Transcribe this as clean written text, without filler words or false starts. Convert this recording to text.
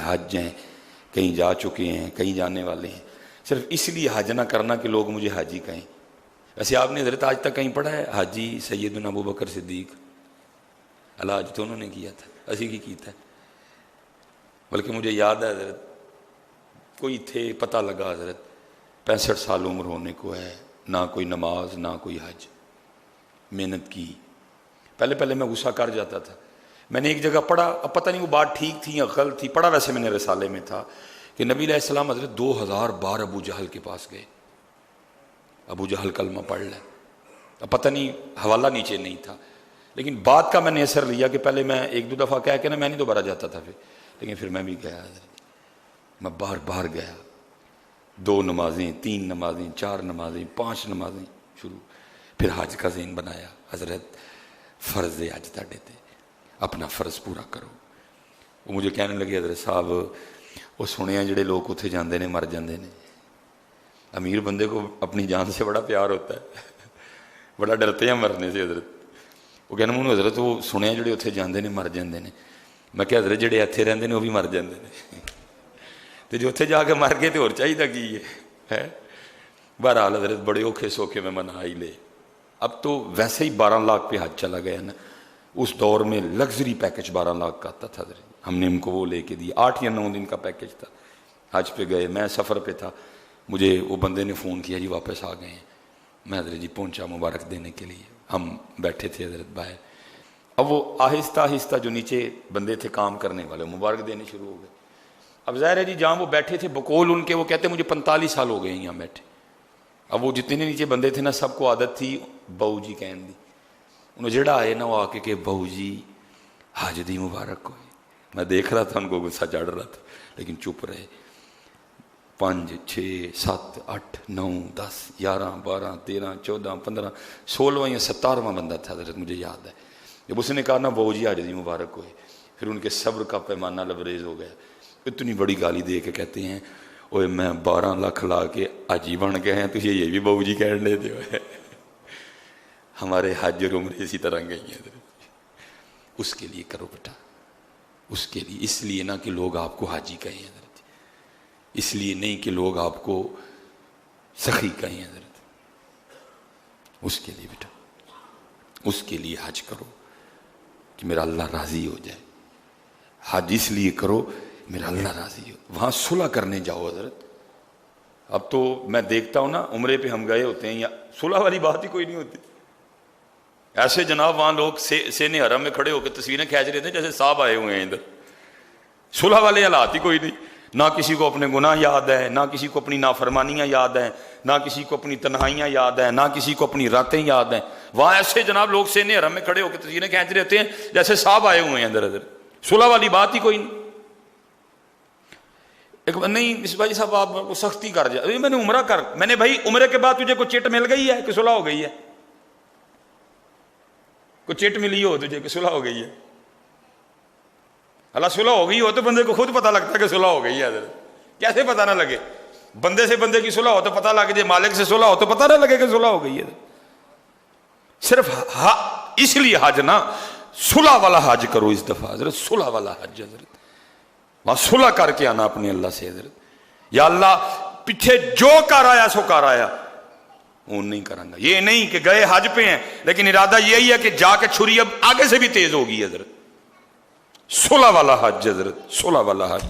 حج ہیں، کہیں جا چکے ہیں، کہیں جانے والے ہیں، صرف اس لیے حج نہ کرنا کہ لوگ مجھے حاجی کہیں۔ ویسے آپ نے حضرت آج تک کہیں پڑھا ہے حاجی سیدنا ابو بکر صدیق؟ الحاج تو انہوں نے کیا تھا، اسی کی کیتا ہے۔ بلکہ مجھے یاد ہے حضرت کوئی تھے، پتہ لگا حضرت 65 سال عمر ہونے کو ہے، نہ کوئی نماز نہ کوئی حج، محنت کی۔ پہلے میں غصہ کر جاتا تھا۔ میں نے ایک جگہ پڑھا، اب پتہ نہیں وہ بات ٹھیک تھی یا غلط تھی، پڑھا ویسے میں نے رسالے میں تھا کہ نبی علیہ السلام حضرت 2000 بار ابو جہل کے پاس گئے، ابو جہل کلمہ پڑھ لے۔ اب پتہ نہیں حوالہ نیچے نہیں تھا، لیکن بات کا میں نے اثر لیا کہ پہلے میں ایک دو دفعہ کہہ کے نا میں نہیں دوبارہ جاتا تھا لیکن پھر میں بھی گیا حضرت، میں بار گیا، 2 نمازیں 3 نمازیں 4 نمازیں 5 نمازیں شروع، پھر حج کا ذہن بنایا حضرت فرض حج تاڑے تے اپنا فرض پورا کرو۔ وہ مجھے کہنے لگے حضرت صاحب وہ سنے ہیں جڑے لوگ اتنے جاندے نے مر جاندے نے، امیر بندے کو اپنی جان سے بڑا پیار ہوتا ہے، بڑا ڈرتے ہیں مرنے سے حضرت۔ وہ کہنا مجھے حضرت وہ سنے ہیں جڑے اتنے جاندے نے مر جاندے نے، میں کہ حضرت جڑے اتنے رہندے نے وہ بھی مر جاندے نے، تو جو اتنے جا کے مر گئے تو اور چاہیے کی ہے۔ بہرحال حضرت بڑے اوکھے سوکھے میں منا ہی لے۔ اب تو ویسے ہی 12 لاکھ پہ حج چلا گیا نا، اس دور میں لگژری پیکج 12 لاکھ کا آتا تھا حضرت، ہم نے ان کو وہ لے کے دی، 8 یا 9 دن کا پیکج تھا۔ حج پہ گئے، میں سفر پہ تھا، مجھے وہ بندے نے فون کیا جی واپس آ گئے ہیں، میں حضرت جی پہنچا مبارک دینے کے لیے، ہم بیٹھے تھے حضرت باہر۔ اب وہ آہستہ جو نیچے بندے تھے کام کرنے والے مبارک دینے شروع ہو گئے۔ اب ظاہر ہے جی جہاں وہ بیٹھے تھے بقول ان کے، وہ کہتے مجھے 45 سال ہو گئے ہیں یہاں بیٹھے۔ اب وہ جتنے نیچے بندے تھے نا سب کو عادت تھی بہو جی کہن دی، انہوں جڑا آئے نا وہ آ کے کہ بہو جی حج دی مبارک ہوئے۔ میں دیکھ رہا تھا ان کو غصہ چڑھ رہا تھا لیکن چپ رہے۔ 5 6 7 8 9 10 11 12 13 14 15 16واں یا 17واں بندہ تھا حضرت مجھے یاد ہے، جب اس نے کہا نا بہو جی حج دی مبارک ہوئے، پھر ان کے صبر کا پیمانہ لبریز ہو گیا۔ اتنی بڑی گالی دے کے کہتے ہیں اوے میں 12 لاکھ لا کے حاجی بن گئے ہیں تو یہ بھی بہو جی کہہ لیتے ہو۔ ہمارے حج اور عمرے اسی طرح گئی ہیں حضرت۔ اس کے لیے کرو بیٹا، اس کے لیے، اس لیے نہ کہ لوگ آپ کو حاجی کہیں حضرت، اس لیے نہیں کہ لوگ آپ کو سخی کہیں حضرت، اس کے لیے بیٹا، اس کے لیے حج کرو کہ میرا اللہ راضی ہو جائے۔ حج اس لیے کرو میرا اللہ راضی ہو۔ وہاں صلح کرنے جاؤ حضرت۔ اب تو میں دیکھتا ہوں نا عمرے پہ ہم گئے ہوتے ہیں یا صلح والی بات ہی کوئی نہیں ہوتی، ایسے جناب وہاں لوگ سینے حرم میں کھڑے ہو کے تصویریں کھینچ رہے تھے جیسے صاحب آئے ہوئے ہیں ادھر۔ صلح والے حالات ہی کوئی نہیں، نہ کسی کو اپنے گناہ یاد ہے، نہ کسی کو اپنی نافرمانیاں یاد ہیں، نہ کسی کو اپنی تنہائیاں یاد ہیں، نہ کسی کو اپنی راتیں یاد ہیں۔ وہاں ایسے جناب لوگ سینے حرم میں کھڑے ہو کے تصویریں کھینچ رہے ہوتے ہیں جیسے صاحب آئے ہوئے ہیں اندر ادھر۔ صلح والی بات ہی کوئی نہیں۔ نہیں اس بھائی صاحب آپ کو سختی کر جائے، میں نے عمرہ کر، میں نے بھائی عمرے کے بعد تجھے کوئی چٹ مل گئی ہے کہ صلح ہو گئی ہے؟ کوئی چٹ ملی ہو تجھے کہ صلح ہو گئی ہے؟ اللہ صلح ہو گئی ہو تو بندے کو خود پتہ لگتا ہے کہ صلح ہو گئی ہے حضرت، کیسے پتہ نہ لگے؟ بندے سے بندے کی صلح ہو تو پتہ لگ جائے، مالک سے صلح ہو تو پتہ نہ لگے کہ صلح ہو گئی ہے۔ صرف اس لیے حج نہ صلح والا حج کرو اس دفعہ حضرت، صلح والا حج حضرت، وہاں صلح کر کے آنا اپنے اللہ سے حضرت۔ یا اللہ پیچھے جو کر آیا سو کر آیا، وہ نہیں کروں گا، یہ نہیں کہ گئے حج پہ ہیں لیکن ارادہ یہی ہے کہ جا کے چھری اب آگے سے بھی تیز ہوگی حضرت۔ صلح والا حج حضرت، صلح والا حج۔